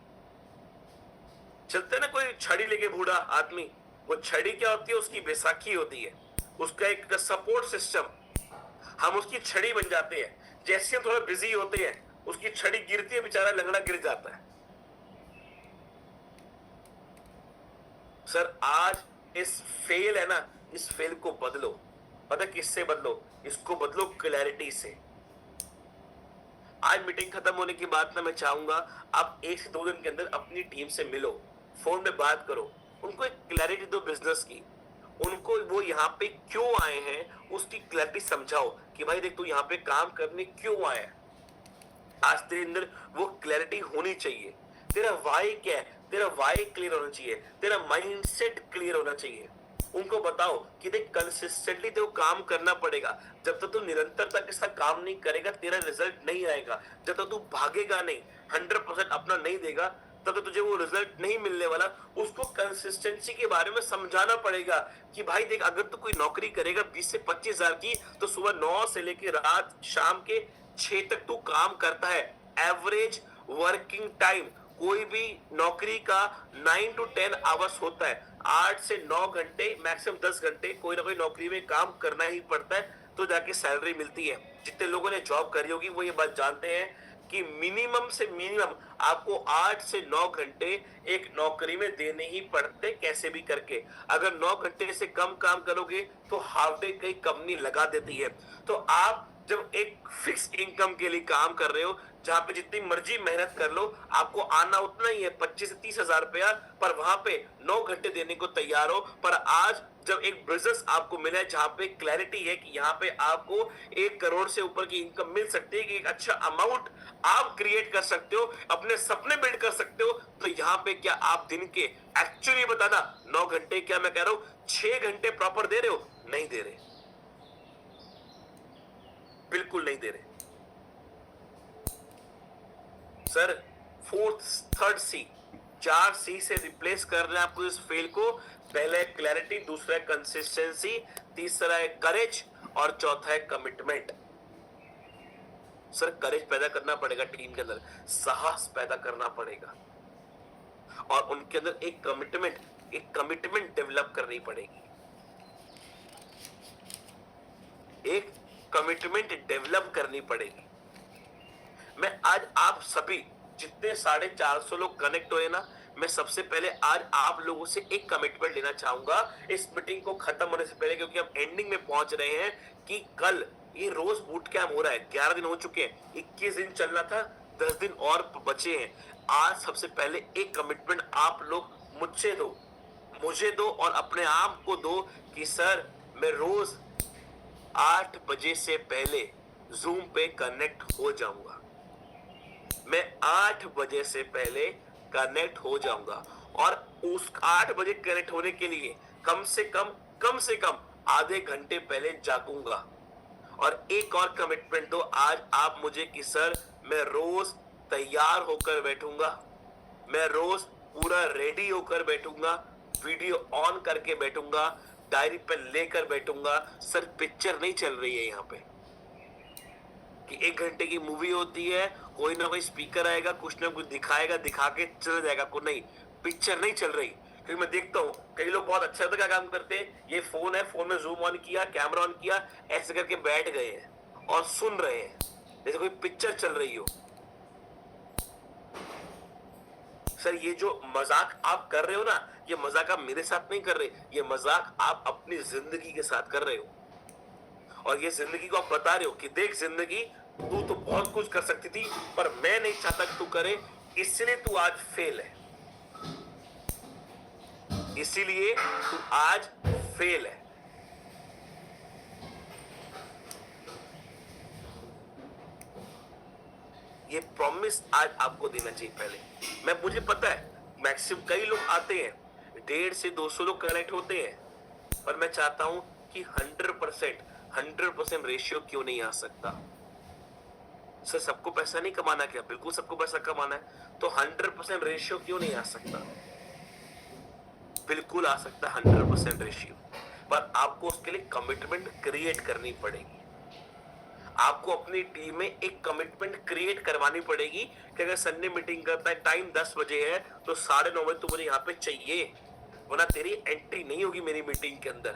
चलते ना कोई छड़ी लेके बूढ़ा आदमी, वो छड़ी क्या होती है? उसकी बैसाखी होती है, उसका एक सपोर्ट सिस्टम। हम उसकी छड़ी बन जाते हैं। जैसे हम थोड़ा बिजी होते हैं, उसकी छड़ी गिरती है, बेचारा लंगड़ा गिर जाता है। सर आज इस फेल है ना, इस फेल को बदलो। पता किससे बदलो? इसको बदलो क्लैरिटी से। आज मीटिंग खत्म होने के बाद ना मैं चाहूंगा आप 1 से 2 दिन के अंदर अपनी टीम से मिलो, फोन में बात करो, उनको एक क्लैरिटी दो बिजनेस की, उनको वो यहाँ पे क्यों आए हैं उसकी क्लैरिटी समझाओ कि भाई देख तू यहाँ पे काम करने क्यों आया है। आज तेरे अंदर वो क्लैरिटी होनी चाहिए। तेरा वाई क्या है, तेरा वाई क्लियर होना चाहिए, तेरा माइंडसेट क्लियर होना चाहिए। उनको बताओ कि देख कंसिस्टेंटली तेरे को काम करना पड़ेगा। जब तक तू निरंतरता के साथ काम नहीं करेगा तेरा रिजल्ट नहीं आएगा। जब तक तू भागेगा नहीं, 100% अपना नहीं देगा, तब तक तुझे वो रिजल्ट नहीं मिलने वाला। उसको कंसिस्टेंसी के बारे में समझाना पड़ेगा कि भाई देख अगर तू कोई नौकरी करेगा 20 से 25 हजार की, तो सुबह 9 से लेकर रात शाम के 6 तक तू काम करता है। एवरेज वर्किंग टाइम कोई भी नौकरी का 9 to 10 आवर्स होता है। 8 से 9 घंटे, मैक्सिमम 10 घंटे कोई ना कोई नौकरी में काम करना ही पड़ता है, तो जाके सैलरी मिलती है। जितने लोगों ने जॉब करी होगी वो ये बात जानते हैं कि मिनिमम से मिनिमम आपको 8 से 9 घंटे एक नौकरी में देने ही पड़ते कैसे भी करके। अगर 9 घंटे से कम काम करोगे तो हाफ डे कई कंपनी लगा देती है। तो आप जब एक फिक्स इनकम के लिए काम कर रहे हो, जहां पे जितनी मर्जी मेहनत कर लो आपको आना उतना ही है, 25 से 30 हजार रुपया, पर वहां पे 9 घंटे देने को तैयार हो। पर आज जब एक बिजनेस आपको मिला है जहां पे क्लैरिटी है कि यहाँ पे आपको 1 करोड़ से ऊपर की इनकम मिल सकती है, कि एक अच्छा अमाउंट आप क्रिएट कर सकते हो, अपने सपने बिल्ड कर सकते हो, तो यहाँ पे क्या आप दिन के एक्चुअली बताना 9 घंटे, क्या मैं कह रहा हूं 6 घंटे प्रॉपर दे रहे हो? नहीं दे रहे, बिल्कुल नहीं दे रहे सर। 4th 3rd सी, 4 सी से रिप्लेस करना है आपको इस फेल को। पहला है क्लैरिटी, दूसरा है कंसिस्टेंसी, तीसरा है करेज और चौथा है कमिटमेंट। सर करेज पैदा करना पड़ेगा टीम के अंदर, साहस पैदा करना पड़ेगा और उनके अंदर एक कमिटमेंट डेवलप करनी पड़ेगी। एक कमिटमेंट डेवलप करनी पड़ेगी। मैं आज आप सभी जितने 450 लोग कनेक्ट हुए ना, मैं सबसे पहले आज आप लोगों से एक कमिटमेंट लेना चाहूंगा इस मीटिंग को खत्म होने से पहले, क्योंकि हम एंडिंग में पहुंच रहे हैं कि कल ये रोज बूट कैंप हो रहा है। 11 दिन हो चुके हैं, 21 दिन चलना था, 10 दिन और बचे हैं। आज सबसे पहले एक कमिटमेंट आप लोग मुझसे दो, मुझे दो और अपने आप को दो कि सर मैं रोज 8 बजे से पहले जूम पे कनेक्ट हो जाऊंगा। मैं 8 बजे से पहले कनेक्ट हो जाऊंगा और उस 8 बजे कनेक्ट होने के लिए कम से कम आधे घंटे पहले जागूंगा। और एक और कमिटमेंट दो आज आप मुझे कि सर मैं रोज तैयार होकर बैठूंगा, मैं रोज पूरा रेडी होकर बैठूंगा, वीडियो ऑन करके बैठूंगा, डायरी पेन लेकर बैठूंगा। सर पिक्चर नहीं चल रही है यहाँ पे कि 1 घंटे की मूवी होती है, कोई ना कोई स्पीकर आएगा, कुछ ना कुछ दिखाएगा, दिखा के चला जाएगा। को नहीं, पिक्चर नहीं चल रही। क्योंकि मैं देखता हूँ कई लोग बहुत अच्छा क्या काम करते हैं, ये फोन है, फोन में जूम ऑन किया, कैमरा ऑन किया, ऐसे करके बैठ गए हैं और सुन रहे हैं जैसे कोई पिक्चर चल रही हो। सर ये जो मजाक आप कर रहे हो ना, ये मजाक आप मेरे साथ नहीं कर रहे, ये मजाक आप अपनी जिंदगी के साथ कर रहे हो। और ये जिंदगी को आप बता रहे हो कि देख जिंदगी, तू तो बहुत कुछ कर सकती थी पर मैं नहीं चाहता कि तू करे, इसलिए तू आज फेल है, इसीलिए तू आज फेल है। ये प्रॉमिस आज आपको देना चाहिए पहले। मुझे पता है मैक्सिमम कई लोग आते हैं, 150 से 200 लोग कनेक्ट होते हैं, पर मैं चाहता हूं कि 100% रेशियो क्यों नहीं आ सकता। सर सबको पैसा नहीं कमाना क्या? बिल्कुल सबको पैसा कमाना है, तो 100% रेशियो क्यों नहीं आ सकता? बिल्कुल आ सकता है 100% रेशियो, पर आपको उसके लिए कमिटमेंट क्रिएट करनी पड़ेगी। आपको अपनी टीम में एक कमिटमेंट क्रिएट करवानी पड़ेगी कि अगर संडे मीटिंग करता है, टाइम 10 बजे है, तो 9:30 बजे तो मुझे यहाँ पे चाहिए, वरना तेरी एंट्री नहीं होगी मेरी मीटिंग के अंदर।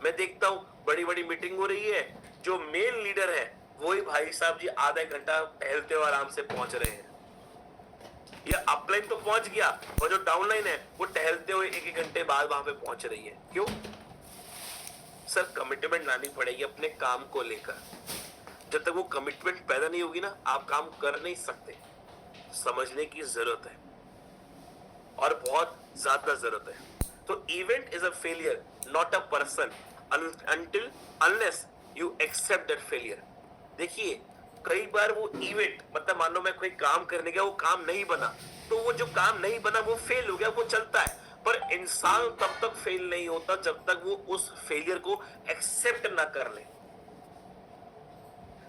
मैं देखता हूँ बड़ी बड़ी मीटिंग हो रही है, जो मेन लीडर है वही भाई साहब जी आधा घंटा टहलते हुए आराम से पहुंच रहे हैं, या अपलाइन तो पहुंच गया और जो डाउनलाइन है वो टहलते हुए 1-1 घंटे बाद वहां पे पहुंच रही है। क्यों? सर कमिटमेंट लानी पड़ेगी अपने काम को लेकर। जब तक वो कमिटमेंट पैदा नहीं होगी ना, आप काम कर नहीं सकते। समझने की जरूरत है और बहुत ज्यादा जरूरत है। तो event is a failure not a person until unless you accept that failure। देखिए कई बार वो इवेंट, मतलब मान लो मैं कोई काम करने गया, वो काम नहीं बना, तो वो जो काम नहीं बना वो फेल हो गया, वो चलता है। पर इंसान तब तक फेल नहीं होता जब तक वो उस फेलियर को एक्सेप्ट ना कर ले।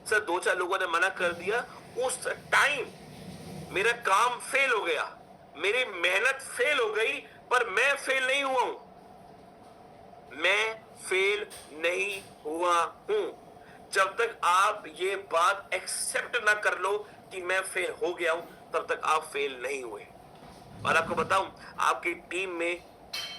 सर 2-4 लोगों ने मना कर दिया, उस टाइम मेरा काम फेल हो गया, मेरी मेहनत फेल हो गई, पर मैं फेल नहीं हुआ हूं, मैं फेल नहीं हुआ हूं। जब तक आप ये बात एक्सेप्ट ना कर लो कि मैं फेल हो गया हूं, तब तक आप फेल नहीं हुए। और आपको बताऊं, आपकी टीम में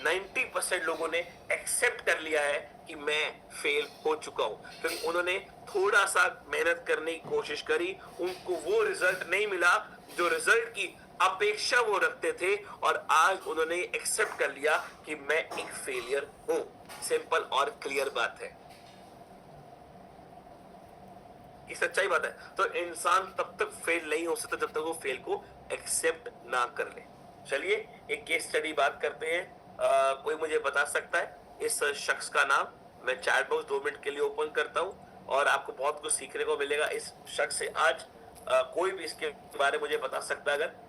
90% लोगों ने एक्सेप्ट कर लिया है कि मैं फेल हो चुका हूं, क्योंकि उन्होंने थोड़ा सा मेहनत करने की कोशिश करी, उनको वो रिजल्ट नहीं मिला जो रिजल्ट की अपेक्षा वो रखते थे, और आज उन्होंने एक्सेप्ट कर लिया कि मैं एक फेलियर हूं। सिंपल और क्लियर बात है, ये सच्चाई बात है। तो इंसान तब तक फेल नहीं हो सकता जब तक वो फेल को एक्सेप्ट ना कर ले। चलिए एक केस स्टडी बात करते हैं। कोई मुझे बता सकता है इस शख्स का नाम? मैं चैट बॉक्स 2 मिनट के लिए ओपन करता हूं और आपको बहुत कुछ सीखने को मिलेगा इस शख्स से आज। कोई भी इसके बारे में मुझे बता सकता है अगर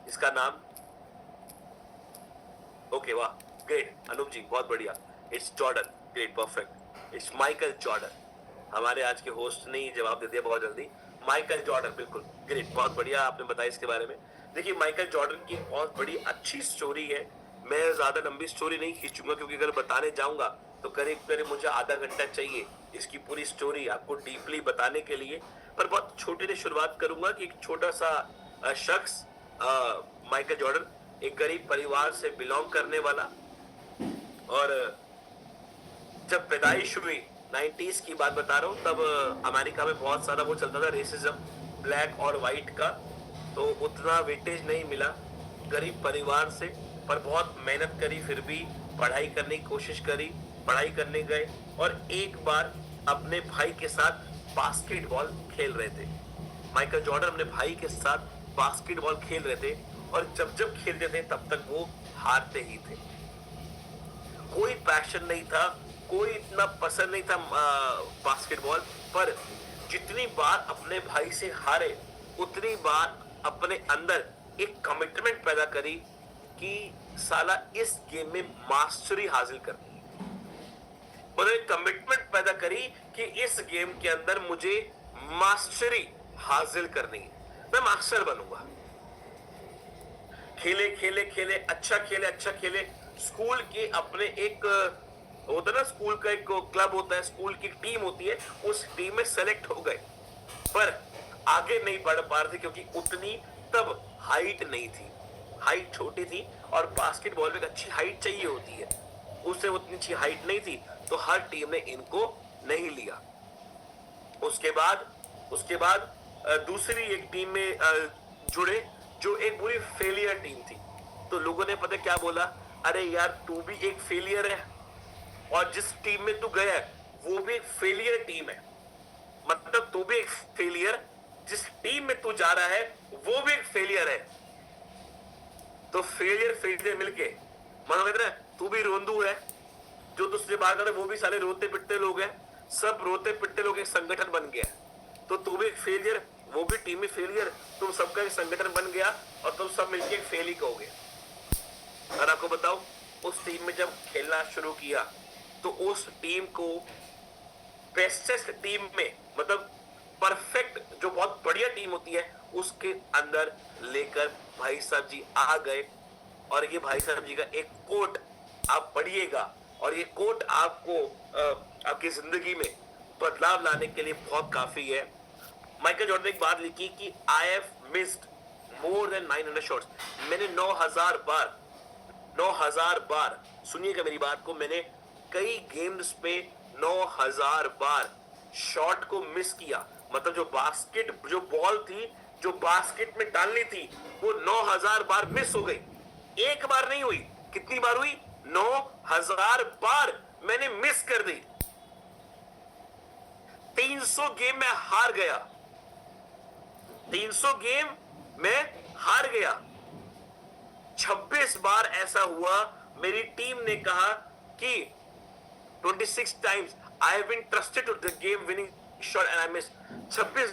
इसका नाम? ओके वाह ग्रेट अनूप जी, बहुत बढ़िया। It's Jordan, great perfect, it's Michael Jordan. हमारे आज के होस्ट ने जवाब दे दिया बहुत जल्दी, माइकल जॉर्डन, बिल्कुल ग्रेट, बहुत बढ़िया आपने बताया इसके बारे में। देखिए माइकल जॉर्डन की बहुत बड़ी अच्छी स्टोरी है। मैं ज्यादा लंबी स्टोरी नहीं खींचूंगा क्योंकि अगर बताने जाऊंगा तो करीब करीब मुझे आधा घंटा चाहिए इसकी पूरी स्टोरी आपको डीपली बताने के लिए। पर बहुत छोटे से शुरुआत करूंगा कि एक छोटा सा शख्स माइकल जॉर्डन, एक गरीब परिवार से बिलोंग करने वाला, और जब पैदाइश हुई 90s की बात बता रहा हूँ, तब अमेरिका में बहुत सारा वो चलता था रेसिज्म, ब्लैक और वाइट का, तो उतना वेटेज नहीं मिला गरीब परिवार से, पर बहुत मेहनत करी, फिर भी पढ़ाई करने की कोशिश करी, पढ़ाई करने गए और एक बार अपने भाई के साथ बास्केटबॉल खेल रहे थे। माइकल जॉर्डन अपने भाई के साथ बास्केटबॉल खेल रहे थे और जब जब खेलते थे तब तक वो हारते ही थे। कोई पैशन नहीं था, कोई इतना पसंद नहीं था बास्केटबॉल, पर जितनी बार अपने भाई से हारे उतनी बार अपने अंदर एक कमिटमेंट पैदा करी कि साला इस गेम में मास्टरी हासिल करनी है। उन्होंने कमिटमेंट पैदा करी कि इस गेम के अंदर मुझे मास्टरी हासिल करनी है, मैं मास्टर बनूंगा। खेले खेले खेले, अच्छा खेले अच्छा खेले। स्कूल के अपने एक होता है ना, स्कूल का एक क्लब होता है, स्कूल की टीम होती है, उस टीम में सेलेक्ट हो गए, पर आगे नहीं बढ़ पा रहे थे क्योंकि उतनी तब हाइट नहीं थी, हाइट छोटी थी और बास्केटबॉल में एक अच्छी हाइट चाहिए होती है, उससे उतनी अच्छी हाइट नहीं थी, तो हर टीम ने इनको नहीं लिया। उसके बाद दूसरी एक टीम में जुड़े जो एक पूरी फेलियर टीम थी। तो लोगों ने पता क्या बोला, अरे यार तू भी एक फेलियर है और जिस टीम में तू गया है वो भी एक फेलियर टीम है, मतलब तू भी एक फेलियर, जिस टीम में तू जा रहा है वो भी एक फेलियर है। तो फेलियर मिलके मतलब कहते हैं तू भी रोंदू है, जो तुझसे बात कर रहे वो भी साले रोते पिटते लोग हैं, सब रोते पिटते लोग एक संगठन बन गया। तो तू भी एक फेलियर, वो भी टीम में फेलियर, तुम सबका एक संगठन बन गया और तुम सब मिलके एक फेल ही कहोगे। और आपको बताओ, उस टीम में जब खेलना शुरू किया तो उस टीम को बेस्टेस्ट टीम में, मतलब परफेक्ट जो बहुत बढ़िया टीम होती है उसके अंदर लेकर भाई साहब जी आ गए। और ये भाई साहब जी का एक कोट आप पढ़िएगा और ये कोट आपको आपकी जिंदगी में बदलाव लाने के लिए बहुत काफी है। माइकल जॉर्डन ने एक बात लिखी कि I have missed more than 900 shots. मैंने 9000 बार, सुनिएगा मेरी बात को, मैंने कई गेम्स पे 9000 बार शॉट को मिस किया। मतलब जो बॉल थी जो बास्केट में डालनी थी वो 9000 बार मिस हो गई। एक बार नहीं हुई, कितनी बार हुई? 9000 बार मैंने मिस कर दी। 300 गेम में हार गया, 300 गेम में हार गया। 26 बार ऐसा हुआ, मेरी टीम ने कहा कि 26 times I have been trusted to the game winning shot and I missed। 26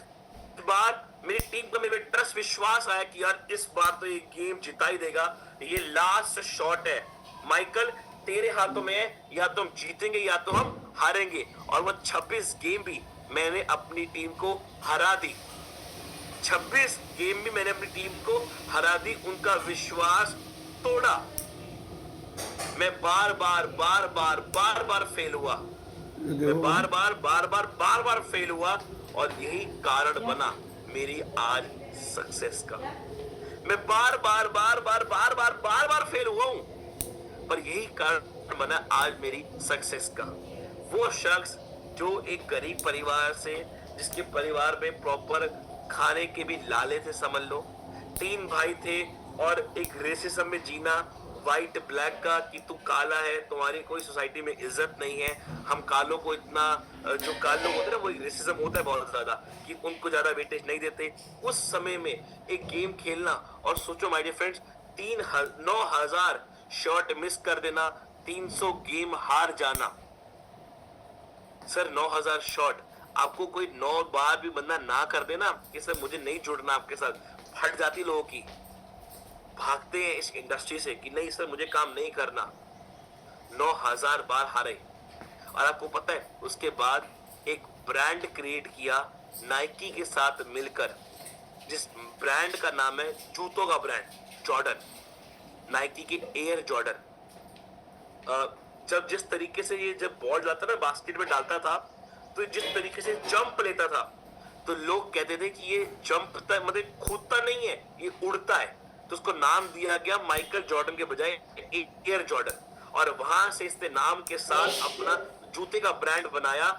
बार मेरी टीम का मेरे ट्रस्ट विश्वास आया कि यार इस बार तो ये गेम जिता ही देगा, ये लास्ट शॉट है माइकल, तेरे हाथों में है, या तो हम जीतेंगे या तो हम हारेंगे। और वो 26 गेम भी मैंने अपनी टीम को हरा दी, 26 गेम भी मैंने अपनी टीम को हरा दी, उनका विश्वास तोड़ा। मैं बार बार फेल हुआ, मैं बार बार फेल हुआ और यही कारण बना मेरी आज सक्सेस का। मैं बार बार फेल हुआ हूं, पर यही कारण बना आज मेरी सक्सेस का। वो शख्स जो एक गरीब परिवार से, जिसके परिवार में प्रॉपर खाने के भी लाले थे, समझ लो 3 भाई थे, और एक रेसिज्म में जीना, व्हाइट ब्लैक का, कि तू काला है, तुम्हारी कोई सोसाइटी में इज्जत नहीं है, हम कालों को इतना, जो काले लोग होते हैं ना वो रेसिज्म होता है बहुत ज्यादा, कि उनको ज्यादा वेटेज नहीं देते। उस समय में एक गेम खेलना, और सोचो my dear friends, 9000 shot miss कर देना, 300 गेम हार जाना। सर 9000 शॉट, आपको कोई 9 बार भी बंदा ना कर देना कि सर मुझे नहीं जुड़ना आपके साथ, फट जाती लोगों की, भागते हैं इस इंडस्ट्री से कि नहीं सर मुझे काम नहीं करना। 9000 बार हारे। और आपको पता है उसके बाद एक ब्रांड क्रिएट किया नाइकी के साथ मिलकर, जिस ब्रांड का नाम है, जूतों का ब्रांड, जॉर्डन, नाइकी के एयर जॉर्डन। जब जिस तरीके से ये जब बॉल जाता ना बास्केट में डालता था, तो जिस तरीके से जंप लेता था, तो लोग कहते थे कि ये जंप मतलब कूदता नहीं है, ये उड़ता है। तो उसको नाम दिया गया माइकल जॉर्डन के बजाय एयर जॉर्डन, और वहां से इसने नाम के साथ अपना जूते का ब्रांड बनाया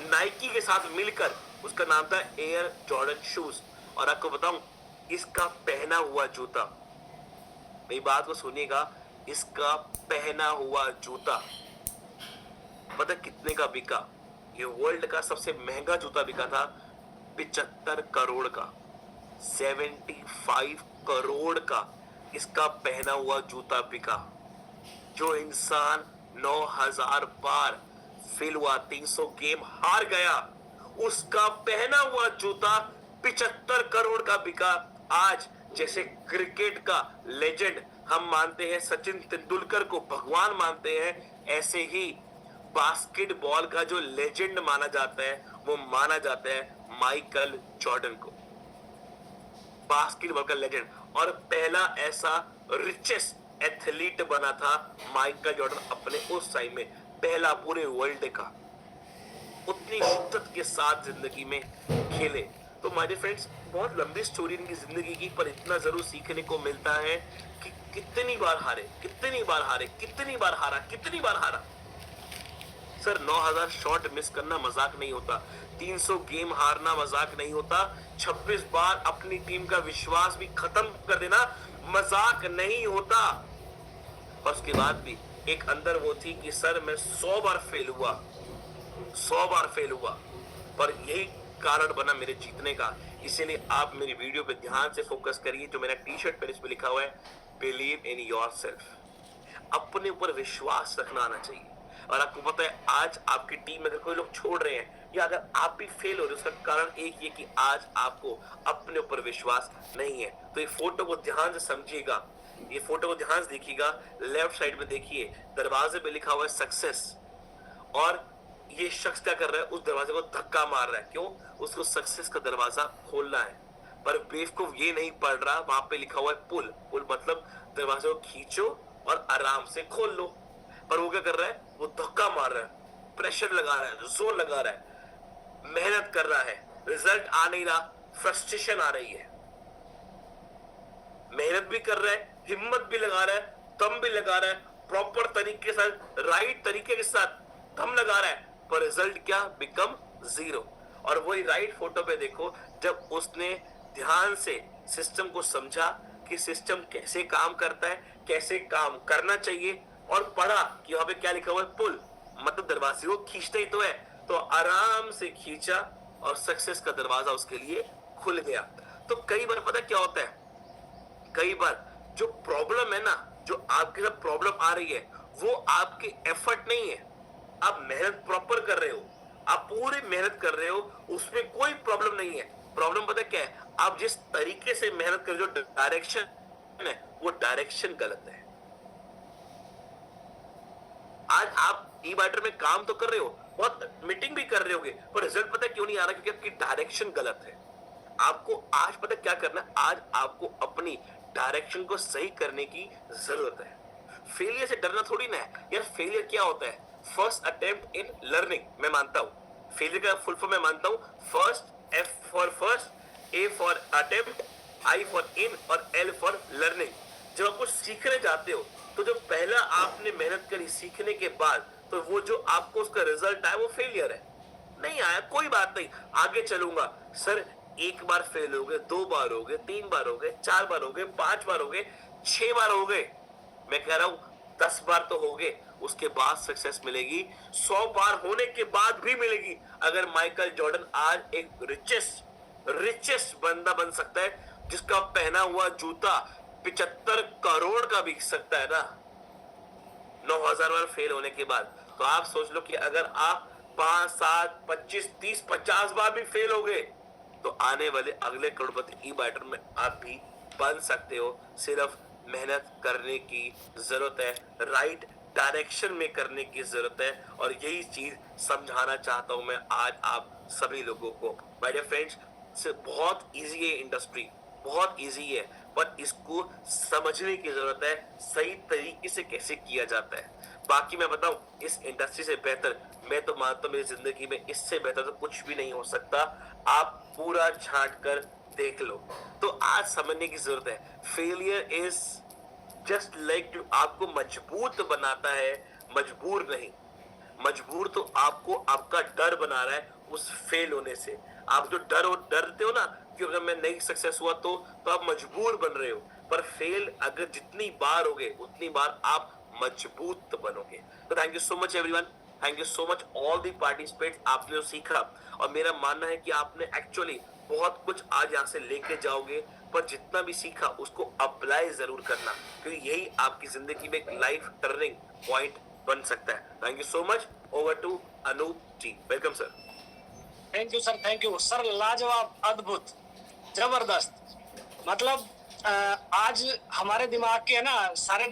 नाइकी के साथ मिलकर, उसका नाम था एयर जॉर्डन शूज। और आपको बताऊं, इसका पहना हुआ जूता, मेरी बात को सुनिएगा, इसका पहना हुआ जूता पता कितने का बिका? ये वर्ल्ड का सबसे महंगा जूता बिका था 75 करोड़ का, 75 करोड़ का इसका पहना हुआ जूता बिका। जो इंसान 9000 बार फेल हुआ, 300 गेम हार गया, उसका पहना हुआ जूता 75 करोड़ का बिका। आज जैसे क्रिकेट का लेजेंड हम मानते हैं सचिन तेंदुलकर को, भगवान मानते हैं, ऐसे ही बास्केटबॉल का जो लेजेंड माना जाता है वो माना जाता है माइकल जॉर्डन को, बास्केटबॉल का लेजेंड। और पहला ऐसा रिचेस्ट एथलीट बना था माइकल जॉर्डन अपने उस टाइम में, पहला पूरे वर्ल्ड का, उतनी शिद्दत के साथ जिंदगी में खेले। तो माय डियर फ्रेंड्स, बहुत लंबी स्टोरी इनकी जिंदगी की, पर इतना जरूर सीखने को मिलता है कि कितनी बार हारे, कितनी बार हारे, कितनी बार हारा, कितनी बार हारा। सर 9000 शॉट मिस करना मजाक नहीं होता, 300 गेम हारना मजाक नहीं होता, 26 बार अपनी टीम का विश्वास भी खत्म कर देना मजाक नहीं होता। और उसके बाद भी एक अंदर वो थी कि सर मैं 100 बार फेल हुआ, 100 बार फेल हुआ, पर यही कारण बना मेरे जीतने का। इसीलिए आप मेरी वीडियो पे ध्यान से फोकस करिए। जो मेरा टी शर्ट पर इस पे लिखा हुआ है, बिलीव इन योरसेल्फ, अपने ऊपर विश्वास रखना आना चाहिए। और आपको पता है आज आपकी टीम में अगर कोई लोग छोड़ रहे हैं या अगर आप भी फेल हो रहे हो, उसका कारण एक ये कि आज आपको अपने ऊपर विश्वास नहीं है। तो ये फोटो को ध्यान से समझिएगा, ये फोटो को ध्यान से देखिएगा, लेफ्ट साइड में देखिए दरवाजे पे लिखा हुआ है सक्सेस, और ये शख्स क्या कर रहा है, उस दरवाजे को धक्का मार रहा है। क्यों? उसको सक्सेस का दरवाजा खोलना है। पर बेवकूफ ये नहीं पढ़ रहा, वहां पे लिखा हुआ है पुल, पुल मतलब दरवाजे को खींचो और आराम से खोल लो। पर वो क्या कर रहा है, वो धक्का मार रहा है, प्रेशर लगा रहा है, जोर लगा रहा है, मेहनत कर रहा है, रिजल्ट आ नहीं रहा, फ्रस्ट्रेशन आ रही है। मेहनत भी कर रहा है, हिम्मत भी लगा रहा है, दम भी लगा रहा है, प्रॉपर तरीके से, राइट तरीके के साथ दम लगा रहा है, पर रिजल्ट क्या, बिकम 0। और वही राइट फोटो पे देखो, जब उसने ध्यान से सिस्टम को समझा कि सिस्टम कैसे काम करता है, कैसे काम करना चाहिए, और पढ़ा कि वहां पे क्या लिखा हुआ है, पुल मतलब दरवाजे को खींचते ही तो है, तो आराम से खींचा और सक्सेस का दरवाजा उसके लिए खुल गया। तो कई बार पता क्या होता है, कई बार जो प्रॉब्लम है ना, जो आपके साथ प्रॉब्लम आ रही है, वो आपके एफर्ट नहीं है, आप मेहनत प्रॉपर कर रहे हो, आप पूरी मेहनत कर रहे हो, उसमें कोई प्रॉब्लम नहीं है। प्रॉब्लम पता क्या है, आप जिस तरीके से मेहनत कर रहे हो, जो डायरेक्शन है वो डायरेक्शन गलत है। आज आप ई बाइटर में काम तो कर रहे हो, बहुत मीटिंग भी कर रहे होगे, पर रिजल्ट पता क्यों नहीं आ रहा, क्योंकि आपकी डायरेक्शन गलत है। आपको आज पता क्या करना है, आज आपको अपनी डायरेक्शन को सही करने की जरूरत है। फेलियर से डरना थोड़ी ना है यार। फेलियर क्या होता है, फर्स्ट अटेम्प्ट इन लर्निंग। मैं मानता हूं फेलियर का फुल फॉर्म मैं मानता हूं first, F for first, A for attempt, I for in और एल फॉर लर्निंग। जब आप कुछ सीखने जाते हो तो जो पहला आपने मेहनत करी सीखने के बाद, तो वो जो आपको उसका रिजल्ट आया वो फेलियर है। नहीं आया कोई बात नहीं, आगे चलूंगा। सर एक बार फेल हो गए, 2 बार हो गए, 3 बार हो गए, 4 बार हो गए, 5 बार हो गए, 6 बार हो गए, मैं कह रहा हूं 10 बार तो हो गए, उसके बाद सक्सेस मिलेगी, 100 बार होने के बाद भी मिलेगी। अगर माइकल जॉर्डन आज एक रिचेस्ट बंदा बन सकता है, जिसका पहना हुआ जूता 75 करोड़ का बिक सकता है ना 9000 बार फेल होने के बाद, तो आप सोच लो कि अगर आप 5, 7, 25, 30, 50 बार भी फेल हो गए, तो आने वाले अगले करोड़पति ई बाइटर में आप भी बन सकते हो। सिर्फ मेहनत करने की जरूरत है, राइट डायरेक्शन में करने की जरूरत है, और यही चीज समझाना चाहता हूं मैं आज आप सभी लोगों को। माय डियर फ्रेंड्स, बहुत इजी है इंडस्ट्री, बहुत इजी है, पर इसको समझने की जरूरत है सही तरीके से कैसे किया जाता है। बाकी मैं बताऊं, इस इंडस्ट्री से बेहतर मैं तो मानता हूं मेरी जिंदगी में इससे बेहतर तो कुछ भी नहीं हो सकता। आप पूरा छांट कर देख लो। तो आज समझने की जरूरत है, failure is just like to, आपको मजबूत बनाता है, मजबूर नहीं। मजबूर तो आपको आपका डर बना रहा है उस फेल होने से। आप जो डरते हो ना कि अगर मैं नहीं सक्सेस हुआ तो आप मजबूर बन रहे हो। पर फेल अगर जितनी बार होगे उतनी बार आप मजबूत बनोगे। तो thank you so much everyone. Thank you so much all the participates, आपने जो सीखा, और मेरा मानना है कि आपने एक्चुअली बहुत कुछ आज यहाँ से लेके जाओगे, पर जितना भी सीखा उसको अप्लाई जरूर करना, क्योंकि यही आपकी जिंदगी में एक लाइफ टर्निंग पॉइंट बन सकता है। Thank you so much. Over to Anoop ji, welcome sir. Thank you sir, thank you sir, लाजवाब, अद्भुत, जबरदस्त। मतलब आज हमारे दिमाग के है ना सारे